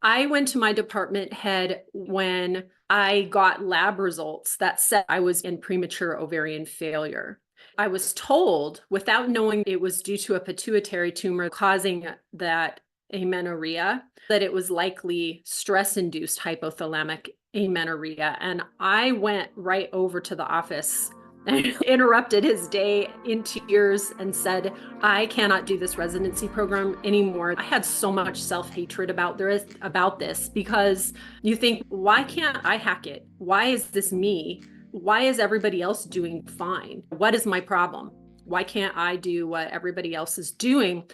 I went to my department head when I got lab results that said I was in premature ovarian failure. I was told, without knowing it was due to a pituitary tumor causing that amenorrhea, that it was likely stress-induced hypothalamic amenorrhea. And I went right over to the office and interrupted his day in tears and said, I cannot do this residency program anymore. I had so much self-hatred about this because you think, why can't I hack it? Why is this me? Why is everybody else doing fine? What is my problem? Why can't I do what everybody else is doing?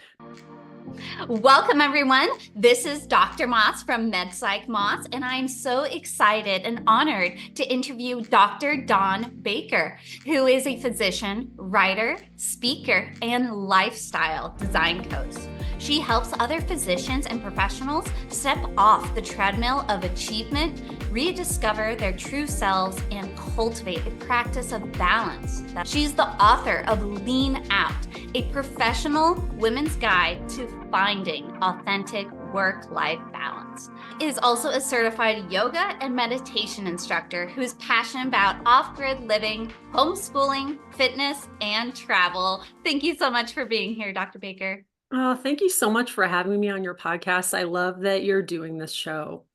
Welcome, everyone. This is Dr. Moss from MedPsych Moss, and I'm so excited and honored to interview Dr. Dawn Baker, who is a physician, writer, speaker, and lifestyle design coach. She helps other physicians and professionals step off the treadmill of achievement, rediscover their true selves, and cultivate a practice of balance. She's the author of Lean Out, a professional women's guide to finding authentic work-life balance. Is also a certified yoga and meditation instructor who is passionate about off-grid living, homeschooling, fitness, and travel. Thank you so much for being here, Dr. Baker. Oh, thank you so much for having me on your podcast. I love that you're doing this show.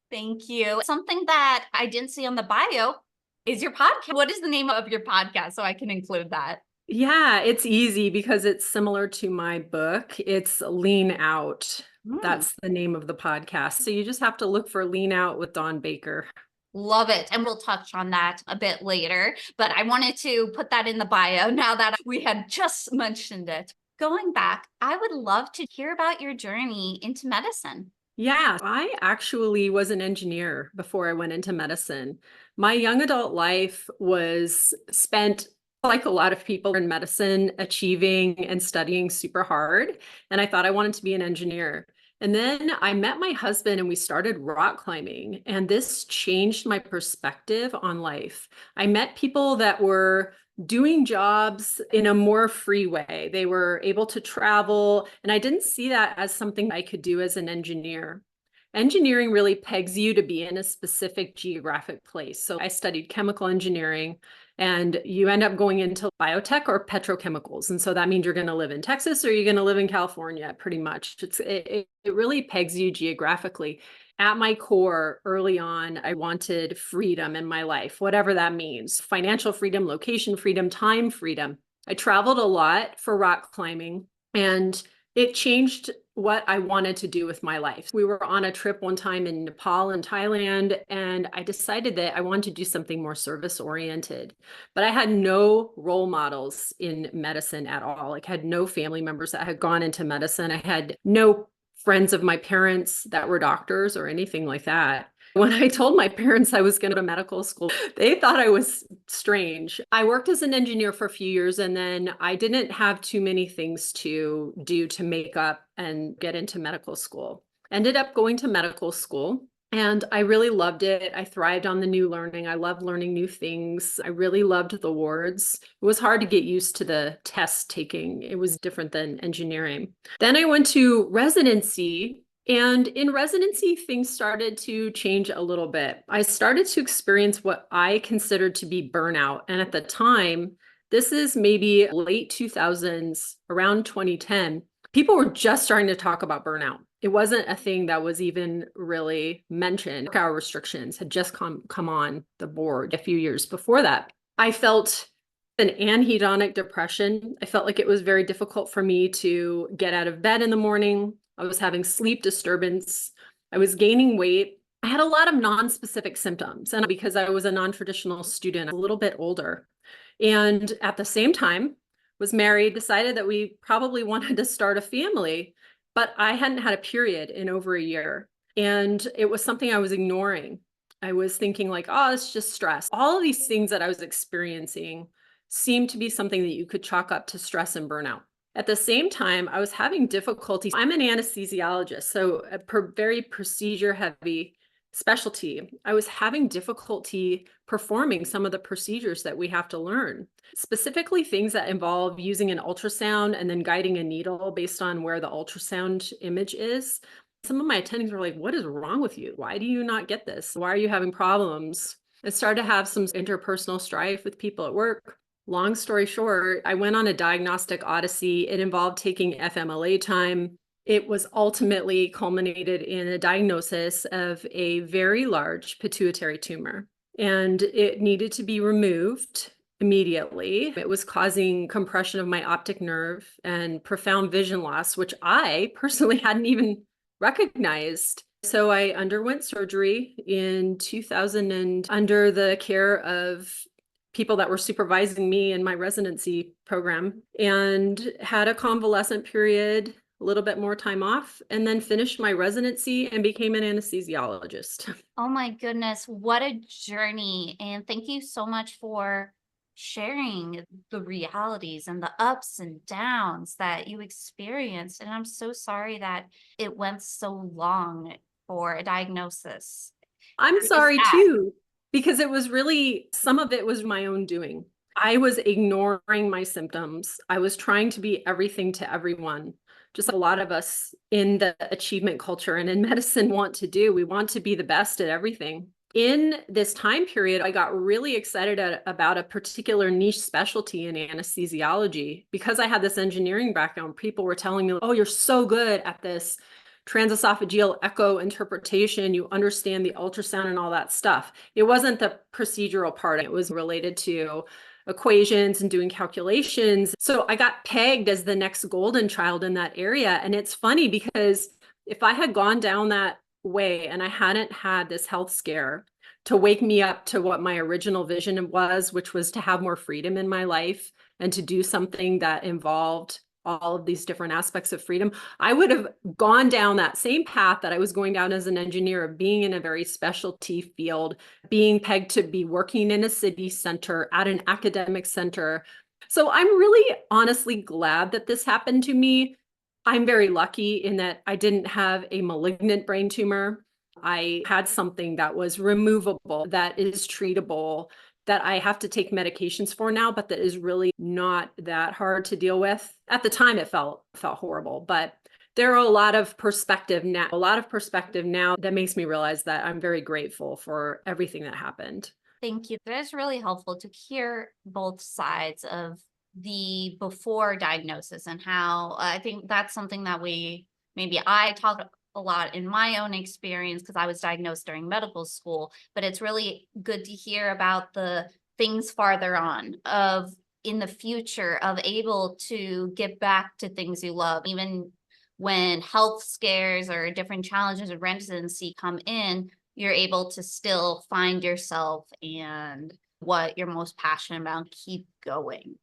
Thank you. Something that I didn't see on the bio is your podcast. What is the name of your podcast so I can include that? Yeah, it's easy because it's similar to my book. It's Lean Out. That's the name of the podcast. So you just have to look for Lean Out with Dawn Baker. Love it. And we'll touch on that a bit later. But I wanted to put that in the bio now that we had just mentioned it. Going back, I would love to hear about your journey into medicine. Yeah, I actually was an engineer before I went into medicine. My young adult life was spent, like a lot of people in medicine, achieving and studying super hard. And I thought I wanted to be an engineer. And then I met my husband and we started rock climbing. And this changed my perspective on life. I met people that were doing jobs in a more free way. They were able to travel. And I didn't see that as something I could do as an engineer. Engineering really pegs you to be in a specific geographic place. So I studied chemical engineering, and you end up going into biotech or petrochemicals. And so that means you're going to live in Texas or you're going to live in California, pretty much. It really pegs you geographically. At my core, early on, I wanted freedom in my life, whatever that means. Financial freedom, location freedom, time freedom. I traveled a lot for rock climbing, and it changed what I wanted to do with my life. We were on a trip one time in Nepal and Thailand, and I decided that I wanted to do something more service-oriented. But I had no role models in medicine at all. Like, I had no family members that had gone into medicine. I had no friends of my parents that were doctors or anything like that. When I told my parents I was going to medical school, they thought I was strange. I worked as an engineer for a few years, and then I didn't have too many things to do to make up and get into medical school. Ended up going to medical school, and I really loved it. I thrived on the new learning. I loved learning new things. I really loved the wards. It was hard to get used to the test taking. It was different than engineering. Then I went to residency. And in residency, things started to change a little bit. I started to experience what I considered to be burnout. And at the time, this is maybe late 2000s, around 2010, people were just starting to talk about burnout. It wasn't a thing that was even really mentioned. Work-hour restrictions had just come on the board a few years before that. I felt an anhedonic depression. I felt like it was very difficult for me to get out of bed in the morning. I was having sleep disturbance. I was gaining weight. I had a lot of non-specific symptoms. And because I was a non-traditional student, a little bit older, and at the same time was married, decided that we probably wanted to start a family, but I hadn't had a period in over a year. And it was something I was ignoring. I was thinking like, oh, it's just stress. All of these things that I was experiencing seemed to be something that you could chalk up to stress and burnout. At the same time, I was having difficulty. I'm an anesthesiologist, so a very procedure-heavy specialty. I was having difficulty performing some of the procedures that we have to learn, specifically things that involve using an ultrasound and then guiding a needle based on where the ultrasound image is. Some of my attendings were like, what is wrong with you? Why do you not get this? Why are you having problems? I started to have some interpersonal strife with people at work. Long story short, I went on a diagnostic odyssey. It involved taking FMLA time. It was ultimately culminated in a diagnosis of a very large pituitary tumor, and it needed to be removed immediately. It was causing compression of my optic nerve and profound vision loss, which I personally hadn't even recognized. So I underwent surgery in 2000 and under the care of people that were supervising me in my residency program, and had a convalescent period, a little bit more time off, and then finished my residency and became an anesthesiologist. Oh my goodness, what a journey. And thank you so much for sharing the realities and the ups and downs that you experienced. And I'm so sorry that it went so long for a diagnosis. I'm Really sorry sad. too, because it was really, some of it was my own doing. I was ignoring my symptoms. I was trying to be everything to everyone. Just like a lot of us in the achievement culture and in medicine want to do. We want to be the best at everything. In this time period, I got really excited about a particular niche specialty in anesthesiology. Because I had this engineering background, people were telling me, oh, you're so good at this transesophageal echo interpretation, you understand the ultrasound and all that stuff. It wasn't the procedural part, it was related to equations and doing calculations. So I got pegged as the next golden child in that area. And it's funny because if I had gone down that way and I hadn't had this health scare to wake me up to what my original vision was, which was to have more freedom in my life and to do something that involved all of these different aspects of freedom, I would have gone down that same path that I was going down as an engineer, of being in a very specialty field, being pegged to be working in a city center, at an academic center. So I'm really honestly glad that this happened to me. I'm very lucky in that I didn't have a malignant brain tumor. I had something that was removable, that is treatable, that I have to take medications for now, but that is really not that hard to deal with. At the time, it felt horrible, but there are a lot of perspective now, that makes me realize that I'm very grateful for everything that happened. Thank you. That is really helpful to hear both sides of the before diagnosis and how I think that's something that maybe I talk a lot in my own experience because I was diagnosed during medical school, but it's really good to hear about the things farther on of in the future of able to get back to things you love, even when health scares or different challenges of residency come in, you're able to still find yourself and what you're most passionate about, keep going.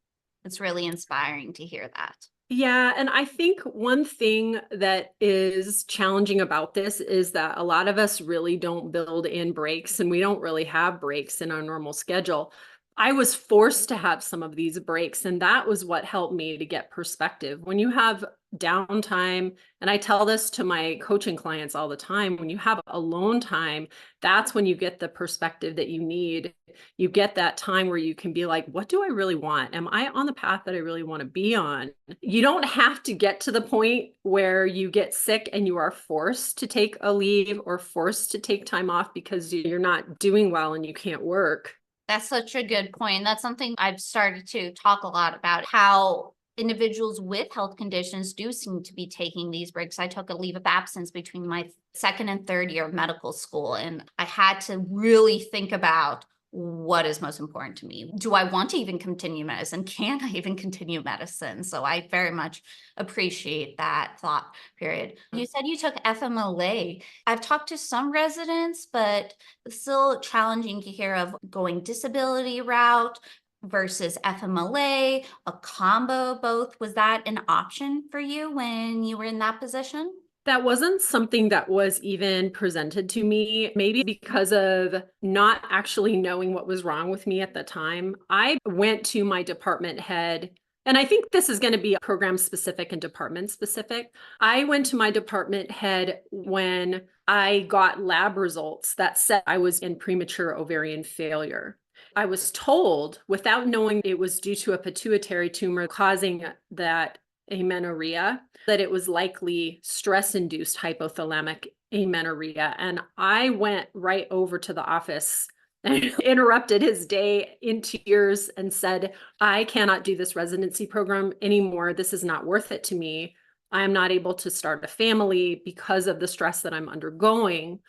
It's really inspiring to hear that. Yeah, and I think one thing that is challenging about this is that a lot of us really don't build in breaks, and we don't really have breaks in our normal schedule. I was forced to have some of these breaks, and that was what helped me to get perspective. When you have downtime, and I tell this to my coaching clients all the time, when you have alone time, that's when you get the perspective that you need. You get that time where you can be like, what do I really want? Am I on the path that I really want to be on? You don't have to get to the point where you get sick and you are forced to take a leave or forced to take time off because you're not doing well and you can't work. That's such a good point. That's something I've started to talk a lot about, how individuals with health conditions do seem to be taking these breaks. I took a leave of absence between my second and third year of medical school, and I had to really think about what is most important to me. Do I want to even continue medicine? Can I even continue medicine? So I very much appreciate that thought period. You said you took FMLA. I've talked to some residents, but it's still challenging to hear of going disability route versus FMLA, a combo of both. Was that an option for you when you were in that position? That wasn't something that was even presented to me, maybe because of not actually knowing what was wrong with me at the time. I went to my department head, and I think this is going to be program specific and department specific. I went to my department head when I got lab results that said I was in premature ovarian failure. I was told, without knowing it was due to a pituitary tumor causing that amenorrhea, that it was likely stress-induced hypothalamic amenorrhea. And I went right over to the office and interrupted his day in tears and said, I cannot do this residency program anymore. This is not worth it to me. I am not able to start a family because of the stress that I'm undergoing.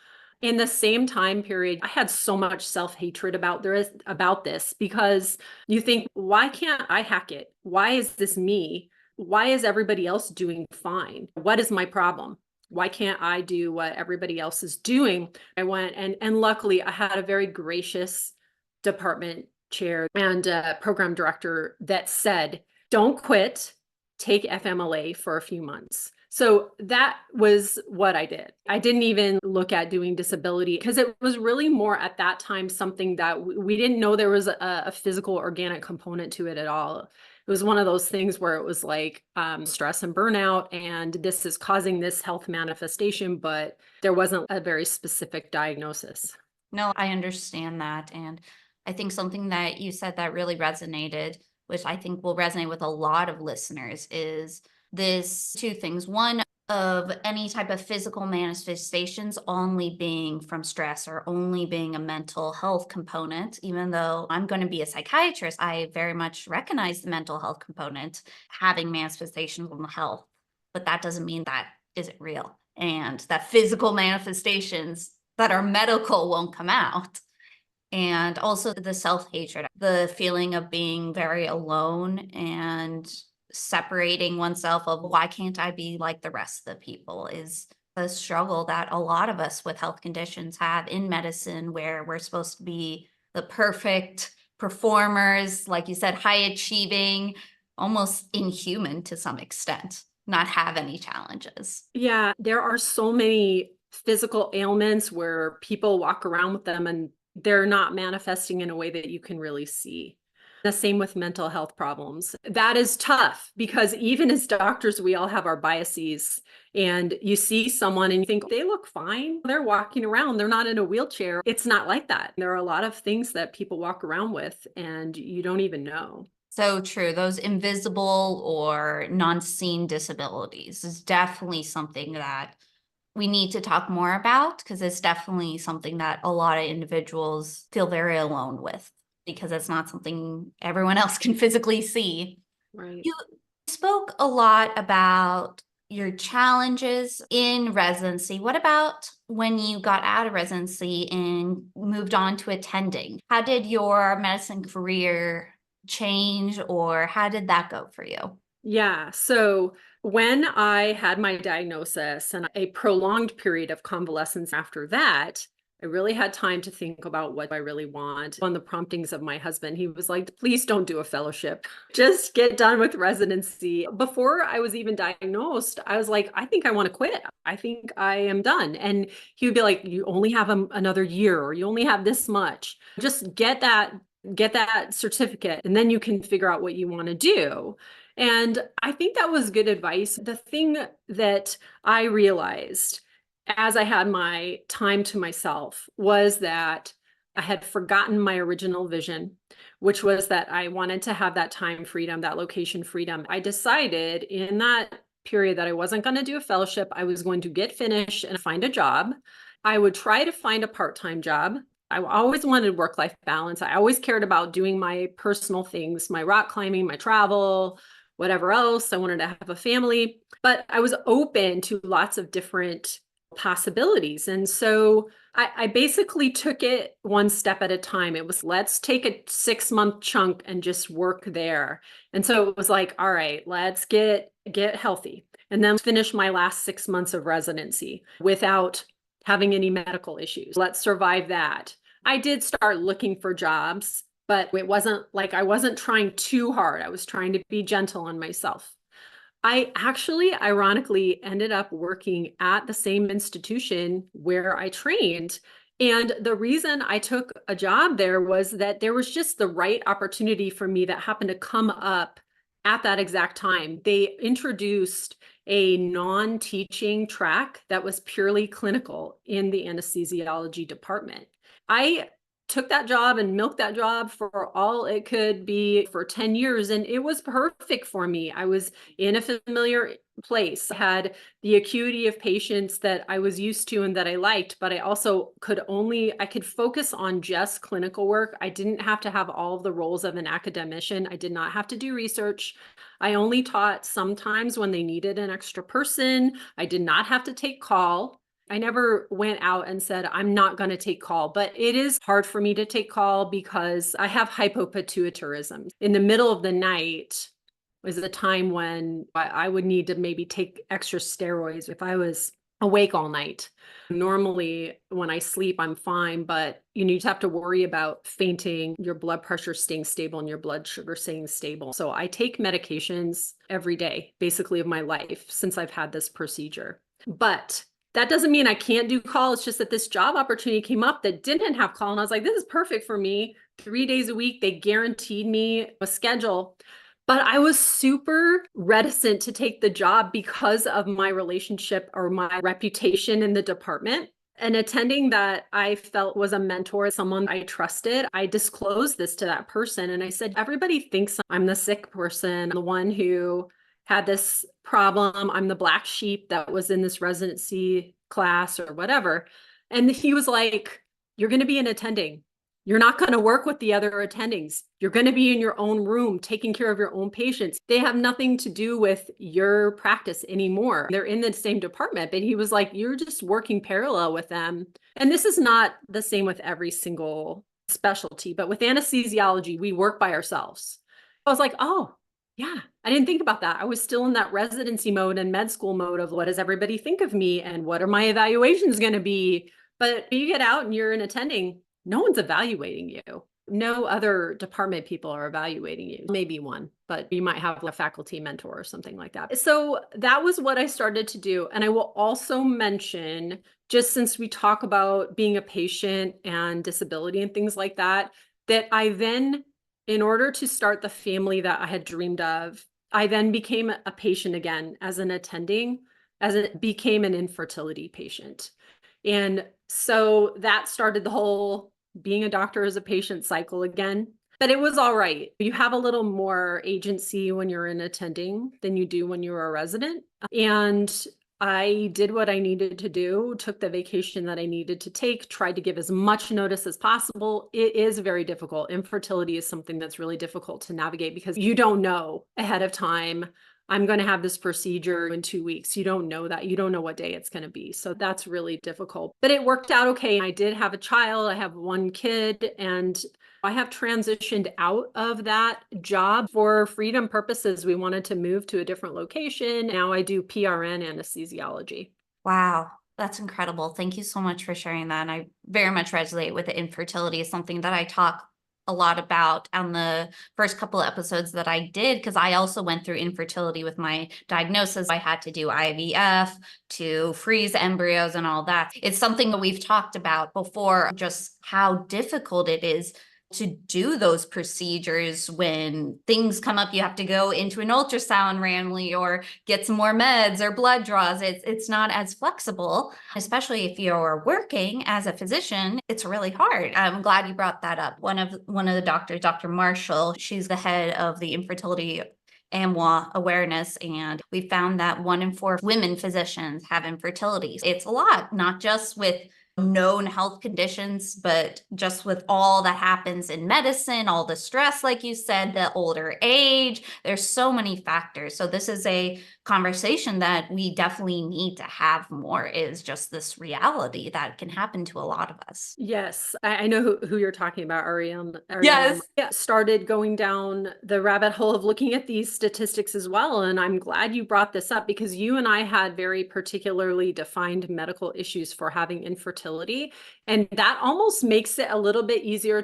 In the same time period, I had so much self-hatred about this because you think, why can't I hack it? Why is this me? Why is everybody else doing fine? What is my problem? Why can't I do what everybody else is doing? I went and luckily I had a very gracious department chair and program director that said, don't quit, take FMLA for a few months. So that was what I did. I didn't even look at doing disability because it was really more at that time something that we didn't know there was a physical organic component to it at all. It was one of those things where it was like stress and burnout, and this is causing this health manifestation, but there wasn't a very specific diagnosis. No, I understand that. And I think something that you said that really resonated, which I think will resonate with a lot of listeners, is this two things. One, of any type of physical manifestations only being from stress or only being a mental health component. Even though I'm going to be a psychiatrist, I very much recognize the mental health component having manifestations on the health, but that doesn't mean that isn't real and that physical manifestations that are medical won't come out. And also the self-hatred, the feeling of being very alone and separating oneself of why can't I be like the rest of the people is a struggle that a lot of us with health conditions have in medicine, where we're supposed to be the perfect performers, like you said, high achieving, almost inhuman to some extent, not have any challenges. Yeah, there are so many physical ailments where people walk around with them and they're not manifesting in a way that you can really see. The same with mental health problems. That is tough because even as doctors, we all have our biases. And you see someone and you think they look fine. They're walking around. They're not in a wheelchair. It's not like that. There are a lot of things that people walk around with and you don't even know. So true. Those invisible or non-seen disabilities is definitely something that we need to talk more about, because it's definitely something that a lot of individuals feel very alone with, because it's not something everyone else can physically see. Right. You spoke a lot about your challenges in residency. What about when you got out of residency and moved on to attending? How did your medicine career change, or how did that go for you? Yeah. So when I had my diagnosis and a prolonged period of convalescence after that, I really had time to think about what I really want. On the promptings of my husband, he was like, please don't do a fellowship. Just get done with residency. Before I was even diagnosed, I was like, I think I want to quit. I think I am done. And he would be like, you only have another year, or you only have this much. Just get that certificate, and then you can figure out what you want to do. And I think that was good advice. The thing that I realized as I had my time to myself was that I had forgotten my original vision, which was that I wanted to have that time freedom, that location freedom. I decided in that period that I wasn't going to do a fellowship. I was going to get finished and find a job. I would try to find a part-time job. I always wanted work-life balance. I always cared about doing my personal things, my rock climbing, my travel, whatever else. I wanted to have a family, but I was open to lots of different possibilities. And so I basically took it one step at a time. It was, let's take a 6-month chunk and just work there. And so it was like, all right, let's get healthy and then finish my last 6 months of residency without having any medical issues. Let's survive that. I did start looking for jobs, but it wasn't like I wasn't trying too hard. I was trying to be gentle on myself. I actually, ironically, ended up working at the same institution where I trained. And the reason I took a job there was that there was just the right opportunity for me that happened to come up at that exact time. They introduced a non-teaching track that was purely clinical in the anesthesiology department. I took that job and milked that job for all it could be for 10 years. And it was perfect for me. I was in a familiar place, I had the acuity of patients that I was used to and that I liked, but I also I could focus on just clinical work. I didn't have to have all of the roles of an academician. I did not have to do research. I only taught sometimes when they needed an extra person. I did not have to take call. I never went out and said, I'm not going to take call, but it is hard for me to take call because I have hypopituitarism. In the middle of the night was the time when I would need to maybe take extra steroids if I was awake all night. Normally, when I sleep, I'm fine, but you just have to worry about fainting, your blood pressure staying stable, and your blood sugar staying stable. So I take medications every day, basically, of my life since I've had this procedure. But that doesn't mean I can't do call. It's just that this job opportunity came up that didn't have call. And I was like, this is perfect for me. 3 days a week, they guaranteed me a schedule. But I was super reticent to take the job because of my relationship or my reputation in the department. An attending that I felt was a mentor, someone I trusted, I disclosed this to that person. And I said, everybody thinks I'm the sick person, the one who had this problem. I'm the black sheep that was in this residency class or whatever. And he was like, you're going to be an attending. You're not going to work with the other attendings. You're going to be in your own room, taking care of your own patients. They have nothing to do with your practice anymore. They're in the same department, but he was like, you're just working parallel with them. And this is not the same with every single specialty, but with anesthesiology, we work by ourselves. I was like, oh, yeah, I didn't think about that. I was still in that residency mode and med school mode of what does everybody think of me and what are my evaluations going to be? But you get out and you're an attending, no one's evaluating you. No other department people are evaluating you. Maybe one, but you might have a faculty mentor or something like that. So that was what I started to do. And I will also mention, just since we talk about being a patient and disability and things like that, that I then, in order to start the family that I had dreamed of, I then became a patient again as an attending, became an infertility patient. And so that started the whole being a doctor as a patient cycle again. But it was all right. You have a little more agency when you're in attending than you do when you're a resident. And I did what I needed to do, took the vacation that I needed to take, tried to give as much notice as possible. It is very difficult. Infertility is something that's really difficult to navigate because you don't know ahead of time, I'm going to have this procedure in 2 weeks. You don't know that. You don't know what day it's going to be. So that's really difficult. But it worked out okay. I did have a child. I have one kid, and I have transitioned out of that job for freedom purposes. We wanted to move to a different location. Now I do PRN anesthesiology. Wow, that's incredible. Thank you so much for sharing that. And I very much resonate with the infertility. Is something that I talk a lot about on the first couple of episodes that I did, because I also went through infertility with my diagnosis. I had to do IVF to freeze embryos and all that. It's something that we've talked about before, just how difficult it is to do those procedures when things come up. You have to go into an ultrasound randomly or get some more meds or blood draws. It's not as flexible, especially if you're working as a physician. It's really hard. I'm glad you brought that up. One of the doctors, Dr. Marshall, she's the head of the infertility AMWA awareness, and we found that 1 in 4 women physicians have infertility. It's a lot, not just with known health conditions, but just with all that happens in medicine, all the stress, like you said, the older age, there's so many factors. So this is a conversation that we definitely need to have more, is just this reality that can happen to a lot of us. Yes, I know who you're talking about, Ariane. Yes. Started going down the rabbit hole of looking at these statistics as well. And I'm glad you brought this up because you and I had very particularly defined medical issues for having infertility. And that almost makes it a little bit easier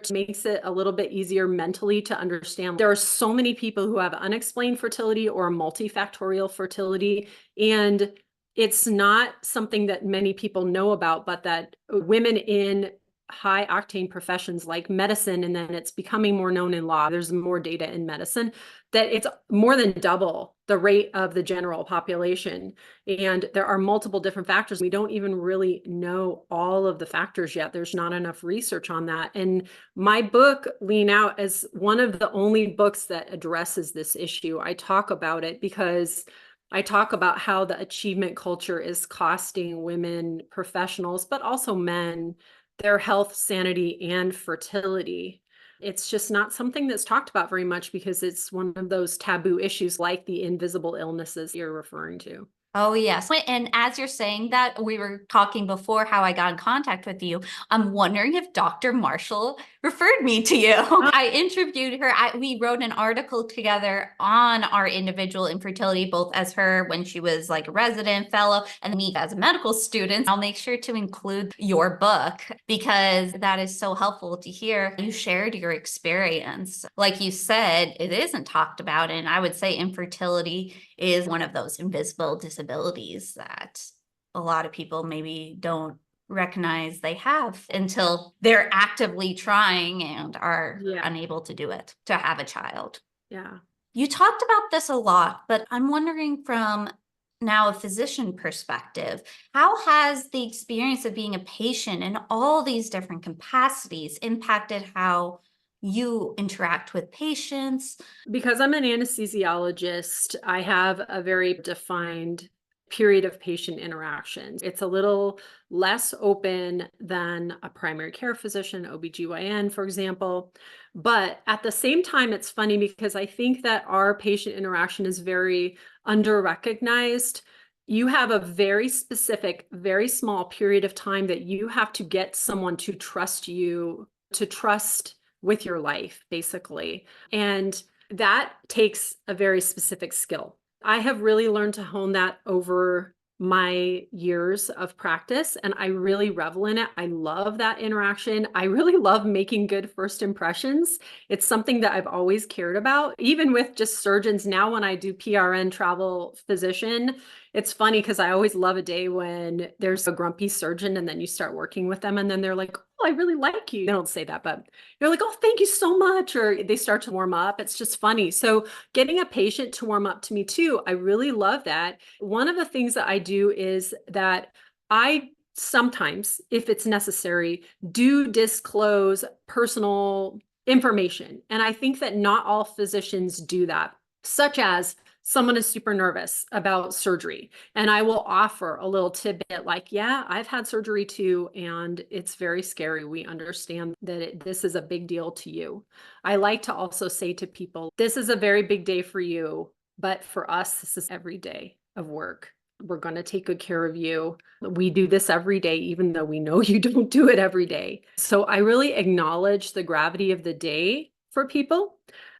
mentally to understand. There are so many people who have unexplained fertility or multifactorial fertility, and it's not something that many people know about, but that women in high octane professions like medicine, and then it's becoming more known in law. There's more data in medicine that it's more than double the rate of the general population. And there are multiple different factors. We don't even really know all of the factors yet. There's not enough research on that. And my book, Lean Out, is one of the only books that addresses this issue. I talk about it because I talk about how the achievement culture is costing women professionals, but also men, their health, sanity, and fertility. It's just not something that's talked about very much because it's one of those taboo issues like the invisible illnesses you're referring to. Oh, yes. And as you're saying that, we were talking before how I got in contact with you. I'm wondering if Dr. Marshall referred me to you. I interviewed her. We wrote an article together on our individual infertility, both as her when she was like a resident fellow and me as a medical student. I'll make sure to include your book because that is so helpful to hear. You shared your experience. Like you said, it isn't talked about. And I would say infertility is one of those invisible disabilities that a lot of people maybe don't recognize they have until they're actively trying and are unable to do it, to have a child. Yeah. You talked about this a lot, but I'm wondering from now a physician perspective, how has the experience of being a patient in all these different capacities impacted how you interact with patients? Because I'm an anesthesiologist, I have a very defined period of patient interaction. It's a little less open than a primary care physician, OBGYN, for example. But at the same time, it's funny because I think that our patient interaction is very under-recognized. You have a very specific, very small period of time that you have to get someone to trust you, to trust with your life, basically. And that takes a very specific skill. I have really learned to hone that over my years of practice, and I really revel in it. I love that interaction. I really love making good first impressions. It's something that I've always cared about, even with just surgeons. Now, when I do PRN travel physician, it's funny because I always love a day when there's a grumpy surgeon and then you start working with them and then they're like, "Oh, I really like you." They don't say that, but you're like, "Oh, thank you so much." Or they start to warm up. It's just funny. So getting a patient to warm up to me too, I really love that. One of the things that I do is that I sometimes, if it's necessary, do disclose personal information. And I think that not all physicians do that, such as someone is super nervous about surgery and I will offer a little tidbit like, "Yeah, I've had surgery too, and it's very scary. We understand that this is a big deal to you." I like to also say to people, "This is a very big day for you, but for us, this is every day of work. We're going to take good care of you. We do this every day, even though we know you don't do it every day." So I really acknowledge the gravity of the day for people.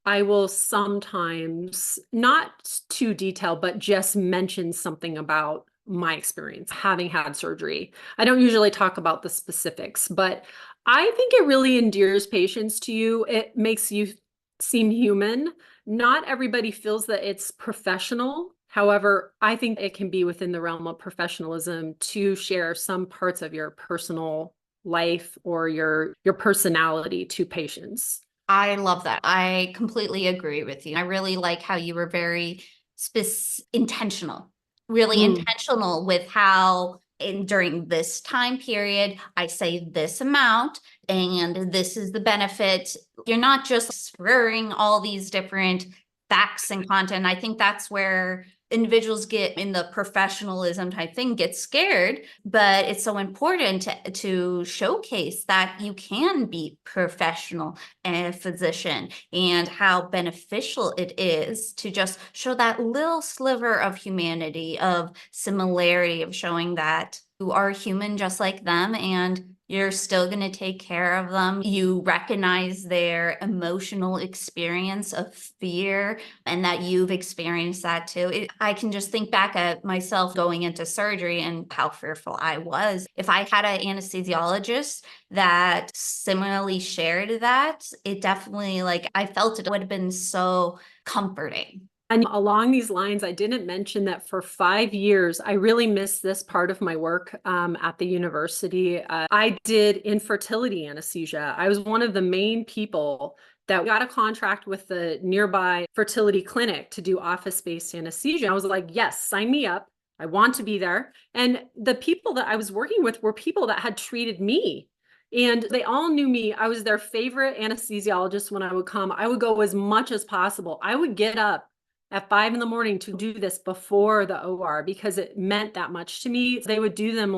I will sometimes, not too detailed, but just mention something about my experience having had surgery. I don't usually talk about the specifics, but I think it really endears patients to you. It makes you seem human. Not everybody feels that it's professional. However, I think it can be within the realm of professionalism to share some parts of your personal life or your personality to patients. I love that. I completely agree with you. I really like how you were very intentional, really intentional with how during this time period, I say this amount and this is the benefit. You're not just spurring all these different facts and content. I think that's where individuals get in the professionalism type thing, get scared, but it's so important to showcase that you can be professional and a physician and how beneficial it is to just show that little sliver of humanity, of similarity, of showing that you are human just like them and you're still going to take care of them. You recognize their emotional experience of fear and that you've experienced that too. I can just think back at myself going into surgery and how fearful I was. If I had an anesthesiologist that similarly shared that, it definitely, like, I felt it would have been so comforting. And along these lines, I didn't mention that for 5 years, I really missed this part of my work at the university. I did infertility anesthesia. I was one of the main people that got a contract with the nearby fertility clinic to do office-based anesthesia. I was like, yes, sign me up. I want to be there. And the people that I was working with were people that had treated me. And they all knew me. I was their favorite anesthesiologist when I would come. I would go as much as possible. I would get up at 5 in the morning to do this before the OR because it meant that much to me. They would do them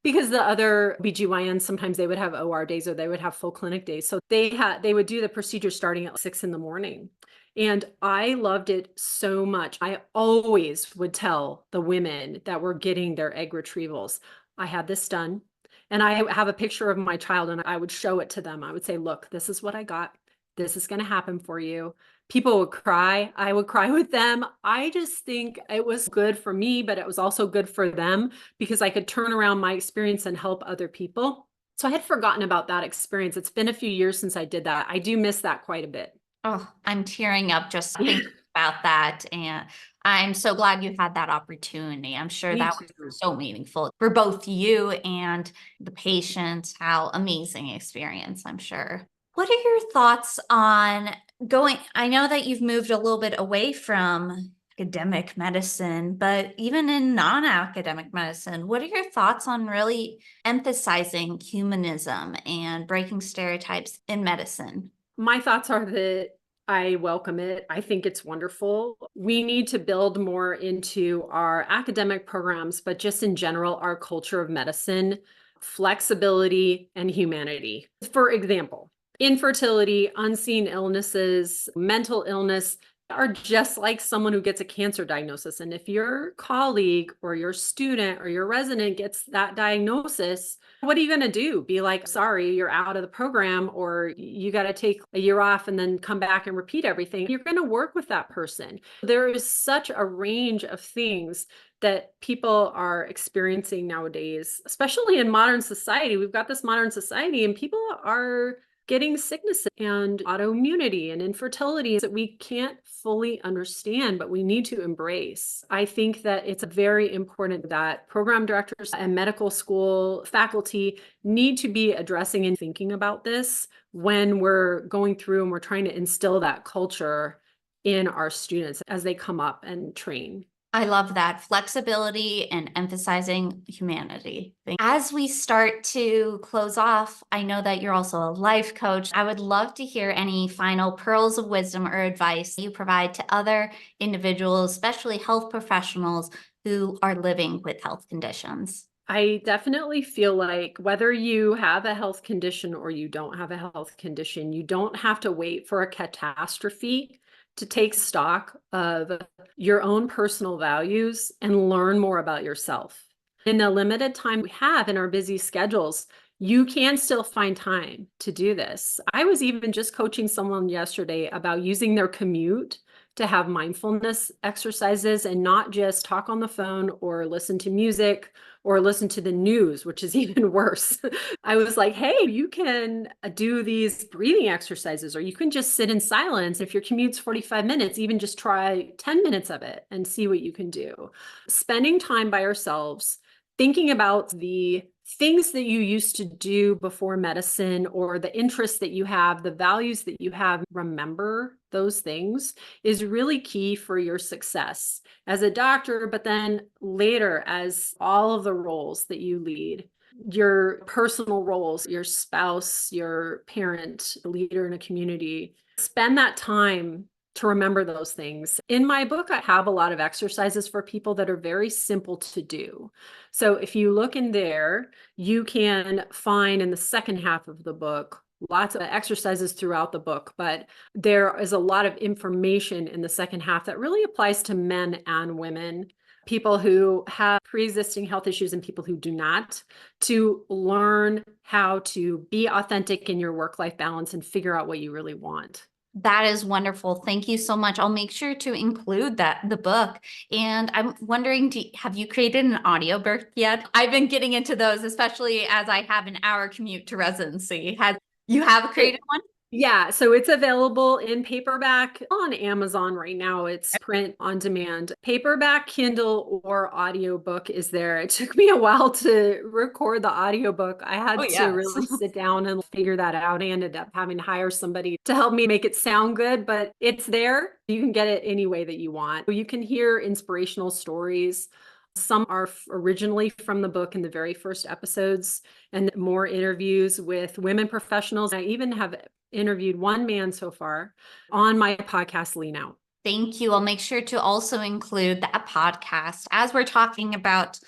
because the other BGYNs, sometimes they would have OR days or they would have full clinic days. So they would do the procedure starting at 6 in the morning. And I loved it so much. I always would tell the women that were getting their egg retrievals, I had this done. And I have a picture of my child and I would show it to them. I would say, look, this is what I got. This is going to happen for you. People would cry. I would cry with them. I just think it was good for me, but it was also good for them because I could turn around my experience and help other people. So I had forgotten about that experience. It's been a few years since I did that. I do miss that quite a bit. Oh, I'm tearing up just thinking about that. And I'm so glad you had that opportunity. I'm sure Me that too. was so meaningful for both you and the patient. How amazing experience, I'm sure. What are your thoughts on going? I know that you've moved a little bit away from academic medicine, but even in non-academic medicine, what are your thoughts on really emphasizing humanism and breaking stereotypes in medicine? My thoughts are that I welcome it. I think it's wonderful. We need to build more into our academic programs, but just in general, our culture of medicine, flexibility, and humanity. For example, infertility, unseen illnesses, mental illness are just like someone who gets a cancer diagnosis. And if your colleague or your student or your resident gets that diagnosis, what are you going to do? Be like, sorry, you're out of the program, or you got to take a year off and then come back and repeat everything. You're going to work with that person. There is such a range of things that people are experiencing nowadays, especially in modern society. We've got this modern society and people are getting sickness and autoimmunity and infertility that we can't fully understand, but we need to embrace. I think that it's very important that program directors and medical school faculty need to be addressing and thinking about this when we're going through and we're trying to instill that culture in our students as they come up and train. I love that flexibility and emphasizing humanity. As we start to close off, I know that you're also a life coach. I would love to hear any final pearls of wisdom or advice you provide to other individuals, especially health professionals who are living with health conditions. I definitely feel like whether you have a health condition or you don't have a health condition, you don't have to wait for a catastrophe to take stock of your own personal values and learn more about yourself. In the limited time we have in our busy schedules, you can still find time to do this. I was even just coaching someone yesterday about using their commute to have mindfulness exercises and not just talk on the phone or listen to music or listen to the news, which is even worse. I was like, hey, you can do these breathing exercises, or you can just sit in silence. If your commute's 45 minutes, even just try 10 minutes of it and see what you can do. Spending time by ourselves, thinking about the things that you used to do before medicine or the interests that you have, the values that you have, remember those things is really key for your success as a doctor, but then later as all of the roles that you lead, your personal roles, your spouse, your parent, leader in a community. Spend that time to remember those things. In my book, I have a lot of exercises for people that are very simple to do. So if you look in there, you can find in the second half of the book lots of exercises throughout the book, but there is a lot of information in the second half that really applies to men and women, people who have pre-existing health issues and people who do not, to learn how to be authentic in your work-life balance and figure out what you really want. That is wonderful. Thank you so much. I'll make sure to include the book. And I'm wondering, have you created an audiobook yet? I've been getting into those, especially as I have an hour commute to residency. You have created one? Yeah, so it's available in paperback on Amazon right now. It's print on demand. Paperback, Kindle, or audiobook is there. It took me a while to record the audiobook. I Oh, had to yes. really sit down and figure that out. I ended up having to hire somebody to help me make it sound good, but it's there. You can get it any way that you want. You can hear inspirational stories. Some are originally from the book in the very first episodes, and more interviews with women professionals. I even have interviewed one man so far on my podcast, Lean Out. Thank you. I'll make sure to also include that podcast as we're talking about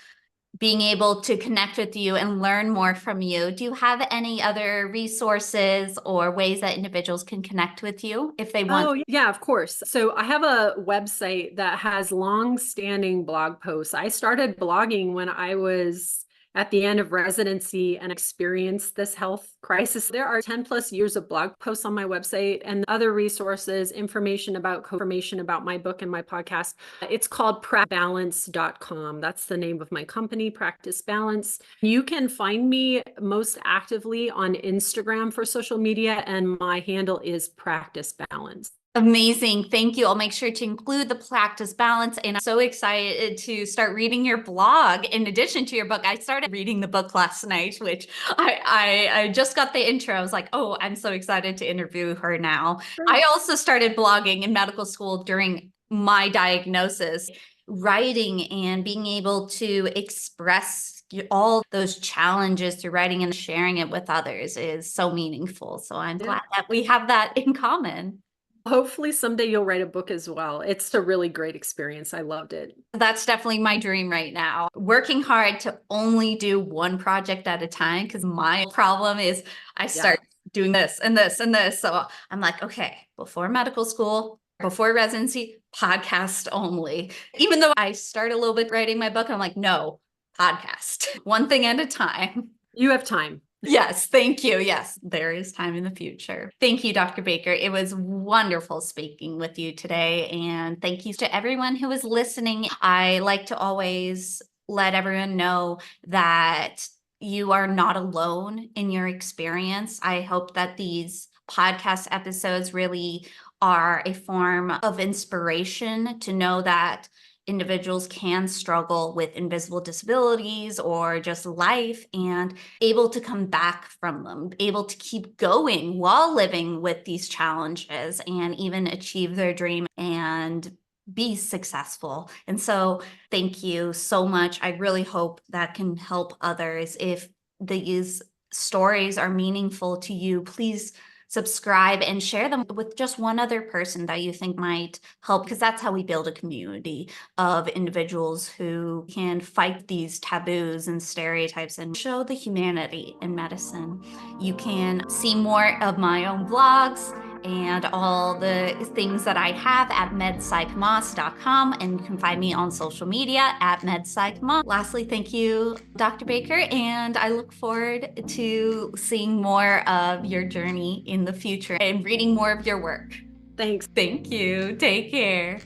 being able to connect with you and learn more from you. Do you have any other resources or ways that individuals can connect with you if they want? Oh, yeah, of course. So I have a website that has long-standing blog posts. I started blogging when I was at the end of residency and experienced this health crisis. There are 10 plus years of blog posts on my website and other resources, information about my book and my podcast. It's called practicebalance.com. That's the name of my company, Practice Balance. You can find me most actively on Instagram for social media, and my handle is Practice Balance. Amazing. Thank you. I'll make sure to include the practice balance. And I'm so excited to start reading your blog. In addition to your book, I started reading the book last night, which I just got the intro. I was like, oh, I'm so excited to interview her now. I also started blogging in medical school during my diagnosis. Writing and being able to express all those challenges through writing and sharing it with others is so meaningful. So I'm glad that we have that in common. Hopefully someday you'll write a book as well. It's a really great experience. I loved it. That's definitely my dream right now. Working hard to only do one project at a time, because my problem is I start doing this and this and this. So I'm like, okay, before medical school, before residency, podcast only. Even though I start a little bit writing my book, I'm like, no, podcast, one thing at a time. You have time. Yes, thank you. Yes, there is time in the future. Thank you, Dr. Baker. It was wonderful speaking with you today. And thank you to everyone who is listening. I like to always let everyone know that you are not alone in your experience. I hope that these podcast episodes really are a form of inspiration to know that individuals can struggle with invisible disabilities or just life and able to come back from them, able to keep going while living with these challenges and even achieve their dream and be successful. And so thank you so much. I really hope that can help others. If these stories are meaningful to you, please subscribe and share them with just one other person that you think might help, because that's how we build a community of individuals who can fight these taboos and stereotypes and show the humanity in medicine. You can see more of my own blogs and all the things that I have at medpsychmoss.com, and you can find me on social media at medpsychmoss. Lastly, thank you, Dr. Baker, and I look forward to seeing more of your journey in the future and reading more of your work. Thanks. Thank you. Take care.